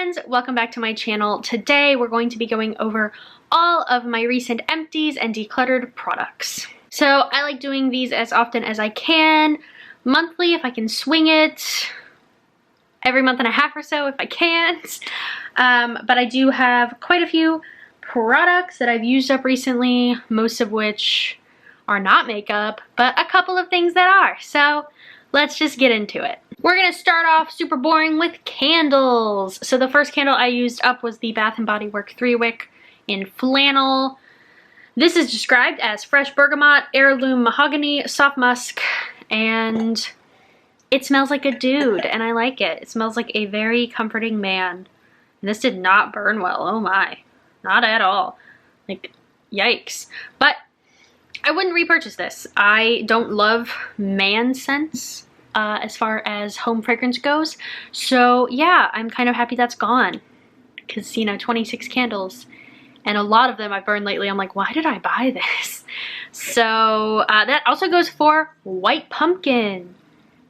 friends, welcome back to my channel. Today we're going to be going over all of my recent empties and decluttered products. So I like doing these as often as I can, monthly if I can swing it, every month and a half or so if I can't. But I do have quite a few products that I've used up recently, most of which are not makeup, but a couple of things that are. So let's just get into it. We're gonna start off super boring with candles. So the first candle I used up was the Bath & Body Works 3-wick in flannel. This is described as fresh bergamot, heirloom mahogany, soft musk, and it smells like a dude, and I like it. It smells like a very comforting man. And this did not burn well, oh my. Not at all. Like, yikes. But I wouldn't repurchase this. I don't love man scents as far as home fragrance goes. So yeah, I'm kind of happy that's gone. Because, you know, 26 candles. And a lot of them I've burned lately. I'm like, why did I buy this? So that also goes for white pumpkin.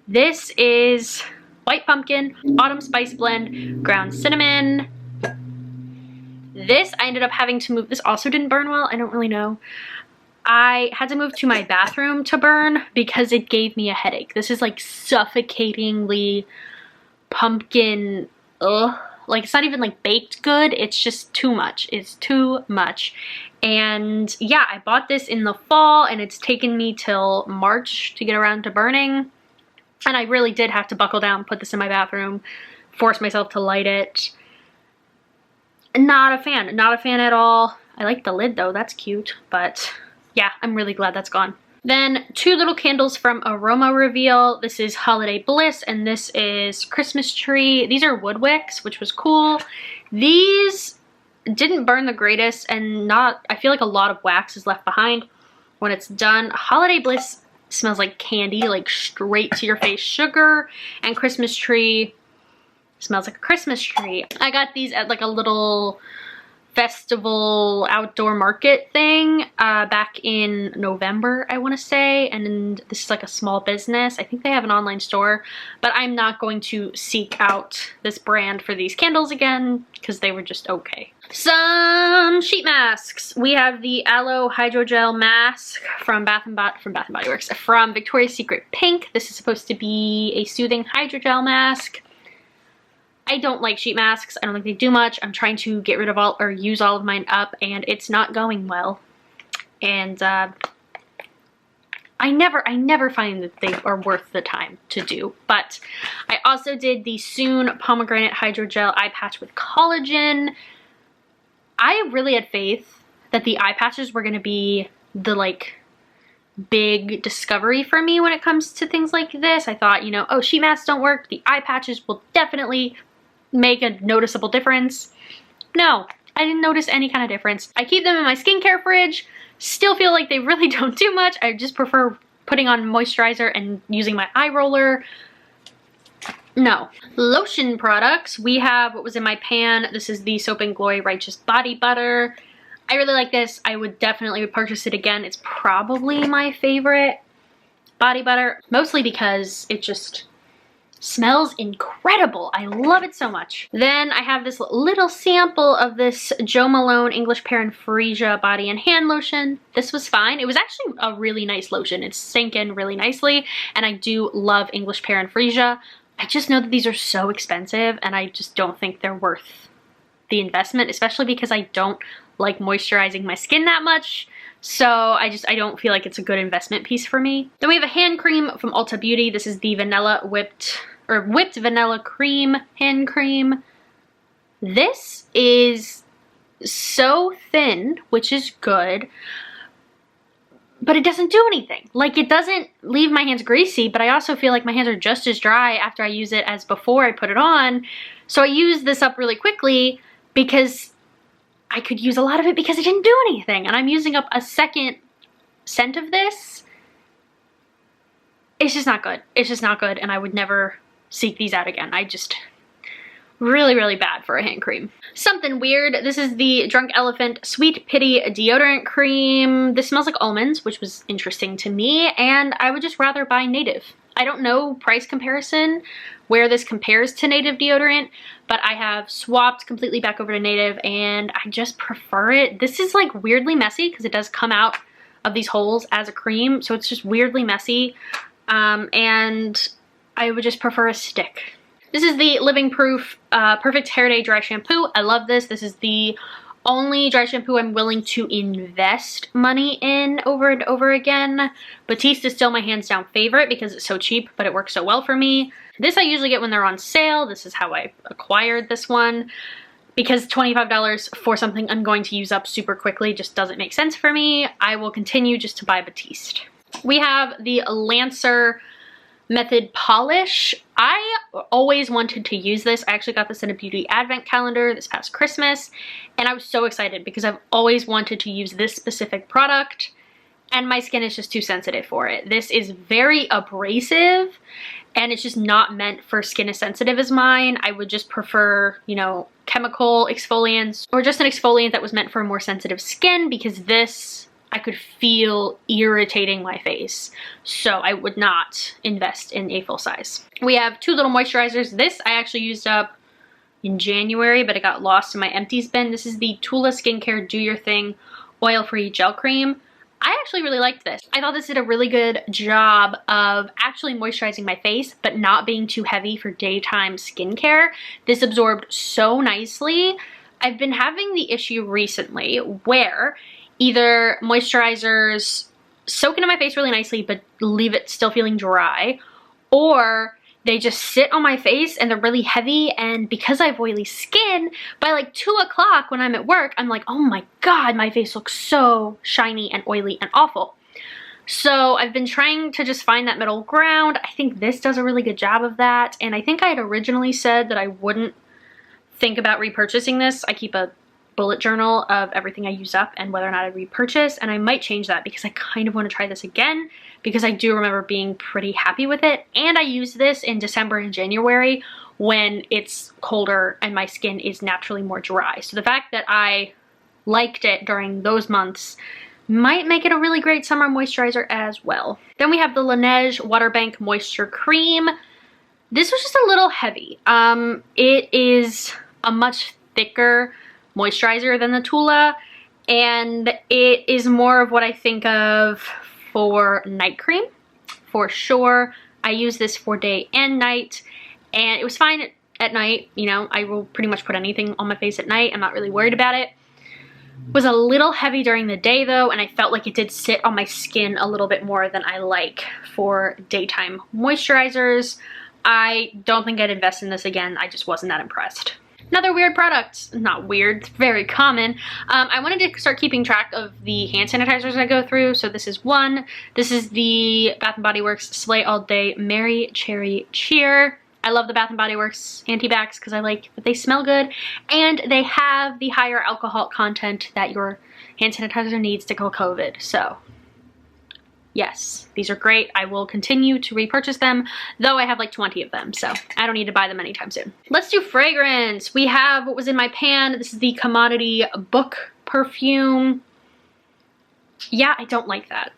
This is white pumpkin, autumn spice blend, ground cinnamon. This I ended up having to move. This also didn't burn well. I don't really know. I had to move to my bathroom to burn because it gave me a headache. This is like suffocatingly pumpkin, ugh. Like it's not even like baked good, it's just too much. It's too much. And yeah, I bought this in the fall and it's taken me till March to get around to burning. And I really did have to buckle down, put this in my bathroom, force myself to light it. Not a fan at all. I like the lid though, that's cute, but yeah, I'm really glad that's gone. Then two little candles from Aroma Reveal. This is Holiday Bliss and this is Christmas Tree. These are wood wicks, which was cool. These didn't burn the greatest and I feel like a lot of wax is left behind when it's done. Holiday Bliss smells like candy, like straight to your face sugar, and Christmas Tree smells like a Christmas tree. I got these at like a little festival outdoor market thing back in November, I want to say, and this is like a small business. I think they have an online store, but I'm not going to seek out this brand for these candles again because they were just okay. Some sheet masks. We have the Aloe Hydrogel Mask from Body Works, from Victoria's Secret Pink. This is supposed to be a soothing hydrogel mask. I don't like sheet masks. I don't think they do much. I'm trying to get rid of all or use all of mine up and it's not going well. And I never find that they are worth the time to do. But I also did the Soon Pomegranate Hydrogel Eye Patch with Collagen. I really had faith that the eye patches were going to be the like big discovery for me when it comes to things like this. I thought, you know, oh, sheet masks don't work. The eye patches will definitely make a noticeable difference. No, I didn't notice any kind of difference. I keep them in my skincare fridge. Still feel like they really don't do much. I just prefer putting on moisturizer and using my eye roller. No. Lotion products. We have what was in my pan. This is the Soap & Glory Righteous Body Butter. I really like this. I would definitely purchase it again. It's probably my favorite body butter, mostly because it just smells incredible. I love it so much. Then I have this little sample of this Jo Malone English Pear & Freesia body and hand lotion. This was fine. It was actually a really nice lotion. It sank in really nicely, and I do love English Pear & Freesia. I just know that these are so expensive, and I just don't think they're worth the investment, especially because I don't like moisturizing my skin that much. So I don't feel like it's a good investment piece for me. Then we have a hand cream from Ulta Beauty. This is the whipped vanilla cream hand cream. This is so thin, which is good, but it doesn't do anything. Like, it doesn't leave my hands greasy, but I also feel like my hands are just as dry after I use it as before I put it on. So I use this up really quickly because I could use a lot of it because it didn't do anything. And I'm using up a second scent of this. It's just not good. It's just not good, and I would never seek these out again. I just really, really bad for a hand cream. Something weird. This is the Drunk Elephant Sweet Pity Deodorant Cream. This smells like almonds, which was interesting to me, and I would just rather buy Native. I don't know price comparison where this compares to Native deodorant, but I have swapped completely back over to Native and I just prefer it. This is like weirdly messy because it does come out of these holes as a cream, so it's just weirdly messy, and I would just prefer a stick. This is the Living Proof Perfect Hair Day Dry Shampoo. I love this. This is the only dry shampoo I'm willing to invest money in over and over again. Batiste is still my hands down favorite because it's so cheap, but it works so well for me. This I usually get when they're on sale. This is how I acquired this one, because $25 for something I'm going to use up super quickly just doesn't make sense for me. I will continue just to buy Batiste. We have the Lancer Method Polish. I always wanted to use this. I actually got this in a beauty advent calendar this past Christmas, and I was so excited because I've always wanted to use this specific product, and my skin is just too sensitive for it. This is very abrasive, and it's just not meant for skin as sensitive as mine. I would just prefer, you know, chemical exfoliants or just an exfoliant that was meant for a more sensitive skin, because this I could feel irritating my face. So I would not invest in a full size. We have two little moisturizers. This I actually used up in January, but it got lost in my empties bin. This is the Tula Skincare Do Your Thing Oil-Free Gel Cream. I actually really liked this. I thought this did a really good job of actually moisturizing my face, but not being too heavy for daytime skincare. This absorbed so nicely. I've been having the issue recently where either moisturizers soak into my face really nicely but leave it still feeling dry, or they just sit on my face and they're really heavy, and because I have oily skin, by like 2 o'clock when I'm at work, I'm like, oh my god, my face looks so shiny and oily and awful. So I've been trying to just find that middle ground. I think this does a really good job of that, and I think I had originally said that I wouldn't think about repurchasing this. I keep a bullet journal of everything I use up and whether or not I repurchase, and I might change that because I kind of want to try this again because I do remember being pretty happy with it. And I use this in December and January when it's colder and my skin is naturally more dry. So the fact that I liked it during those months might make it a really great summer moisturizer as well. Then we have the Laneige Water Bank Moisture Cream. This was just a little heavy. It is a much thicker moisturizer than the Tula, and it is more of what I think of for night cream for sure. I use this for day and night, and it was fine at night. You know, I will pretty much put anything on my face at night. I'm not really worried about it. It was a little heavy during the day though, and I felt like it did sit on my skin a little bit more than I like for daytime moisturizers. I don't think I'd invest in this again. I just wasn't that impressed. Another weird product, not weird, it's very common. I wanted to start keeping track of the hand sanitizers I go through, so this is one. This is the Bath & Body Works Slay All Day Mary Cherry Cheer. I love the Bath & Body Works anti-bacs because I like that they smell good, and they have the higher alcohol content that your hand sanitizer needs to kill COVID, so yes, these are great. I will continue to repurchase them, though I have like 20 of them, so I don't need to buy them anytime soon. Let's do fragrance. We have what was in my pan. This is the Commodity Book perfume. Yeah, I don't like that.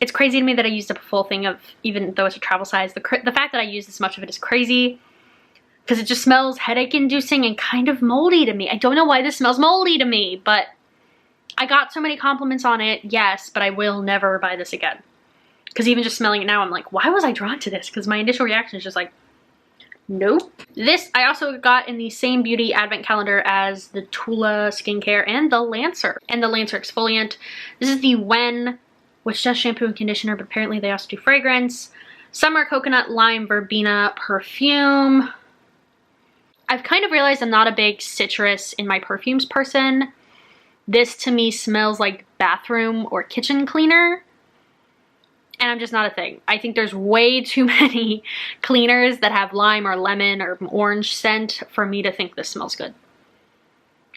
It's crazy to me that I used up a full thing of, even though it's a travel size, the fact that I use this much of it is crazy because it just smells headache inducing and kind of moldy to me. I don't know why this smells moldy to me, but I got so many compliments on it, yes, but I will never buy this again. Because even just smelling it now, I'm like, why was I drawn to this? Because my initial reaction is just like, nope. This I also got in the same beauty advent calendar as the Tula Skincare and the Lancer. And the Lancer exfoliant. This is the When, which does shampoo and conditioner, but apparently they also do fragrance. Summer Coconut Lime Verbena perfume. I've kind of realized I'm not a big citrus in my perfumes person. This to me smells like bathroom or kitchen cleaner, and I'm just not a thing. I think there's way too many cleaners that have lime or lemon or orange scent for me to think this smells good.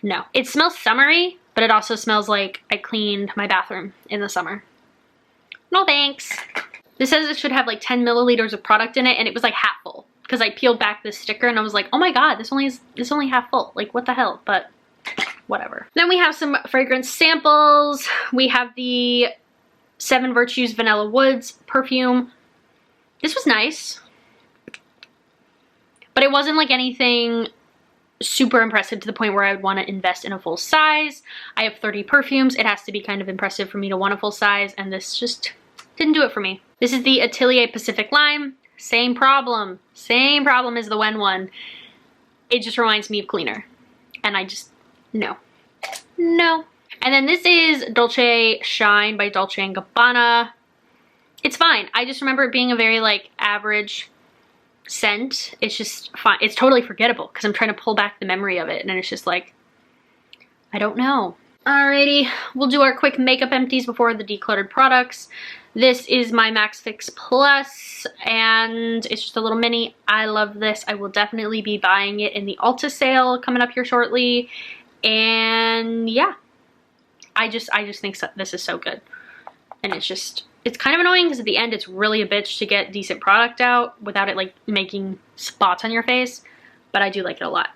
No. It smells summery, but it also smells like I cleaned my bathroom in the summer. No thanks. This says it should have like 10 milliliters of product in it, and it was like half full because I peeled back this sticker and I was like, oh my god, this only half full. Like, what the hell? But whatever. Then we have some fragrance samples. We have the 7 Virtues Vanilla Woods perfume. This was nice, but it wasn't like anything super impressive to the point where I would want to invest in a full size. I have 30 perfumes. It has to be kind of impressive for me to want a full size, and this just didn't do it for me. This is the Atelier Pacific Lime. Same problem. Same problem as the Wen one. It just reminds me of cleaner. And I just, no. No. And then this is Dolce Shine by Dolce & Gabbana. It's fine. I just remember it being a very like average scent. It's just fine. It's totally forgettable because I'm trying to pull back the memory of it, and it's just like, I don't know. Alrighty, we'll do our quick makeup empties before the decluttered products. This is my Max Fix Plus, and it's just a little mini. I love this. I will definitely be buying it in the Ulta sale coming up here shortly. And yeah, I just think this is so good. And it's kind of annoying because at the end it's really a bitch to get decent product out without it like making spots on your face, but I do like it a lot.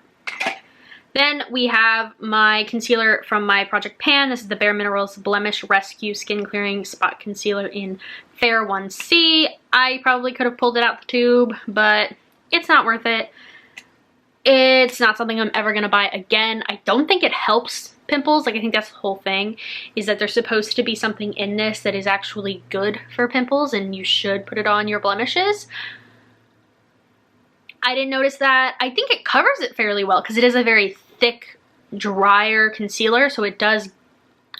Then we have my concealer from my Project Pan. This is the Bare Minerals Blemish Rescue Skin Clearing Spot Concealer in Fair 1C. I probably could have pulled it out the tube, but it's not worth it. It's not something I'm ever gonna buy again. I don't think it helps pimples. Like, I think that's the whole thing, is that there's supposed to be something in this that is actually good for pimples, and you should put it on your blemishes. I didn't notice that. I think it covers it fairly well because it is a very thick, drier concealer, so it does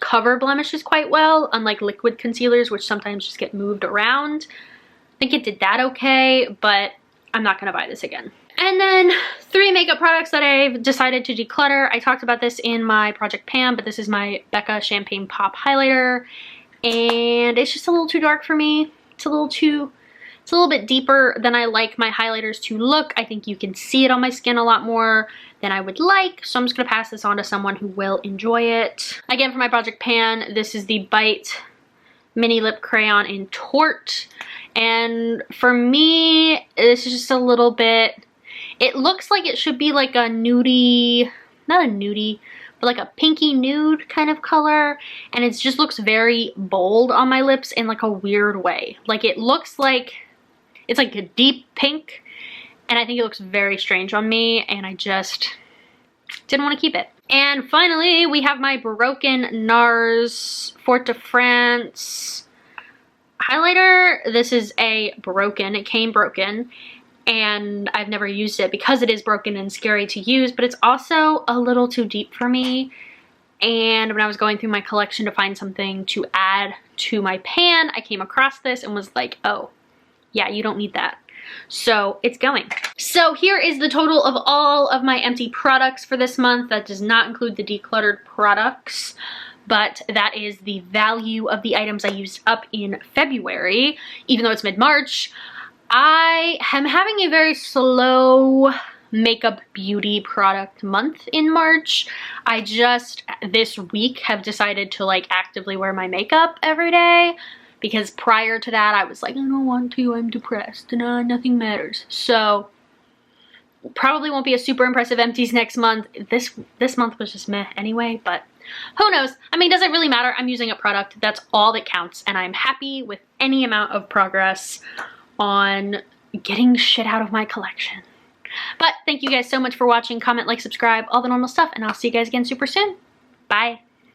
cover blemishes quite well, unlike liquid concealers, which sometimes just get moved around. I think it did that okay, but I'm not gonna buy this again. And then 3 makeup products that I've decided to declutter. I talked about this in my Project Pam, but this is my Becca Champagne Pop Highlighter, and it's just a little too dark for me. It's a little bit deeper than I like my highlighters to look. I think you can see it on my skin a lot more than I would like, so I'm just gonna pass this on to someone who will enjoy it. Again, for my Project Pan, this is the Bite Mini Lip Crayon in Tort, and for me, this is just a little bit, it looks like it should be like a nudie, not a nudie, but like a pinky nude kind of color, and it just looks very bold on my lips in like a weird way. Like, it looks like it's like a deep pink, and I think it looks very strange on me, and I just didn't want to keep it. And finally, we have my Broken NARS Fort de France highlighter. This is a broken, it came broken, and I've never used it because it is broken and scary to use, but it's also a little too deep for me. And when I was going through my collection to find something to add to my pan, I came across this and was like, oh, yeah, you don't need that. So it's going. So here is the total of all of my empty products for this month. That does not include the decluttered products, but that is the value of the items I used up in February, even though it's mid-March. I am having a very slow makeup beauty product month in March. I just this week have decided to like actively wear my makeup every day, because prior to that I was like, I don't want to, I'm depressed and nothing matters. So probably won't be a super impressive empties next month. This month was just meh anyway, but who knows? I mean, does it really matter? I'm using a product. That's all that counts, and I'm happy with any amount of progress on getting shit out of my collection. But thank you guys so much for watching. Comment, like, subscribe, all the normal stuff, and I'll see you guys again super soon. Bye.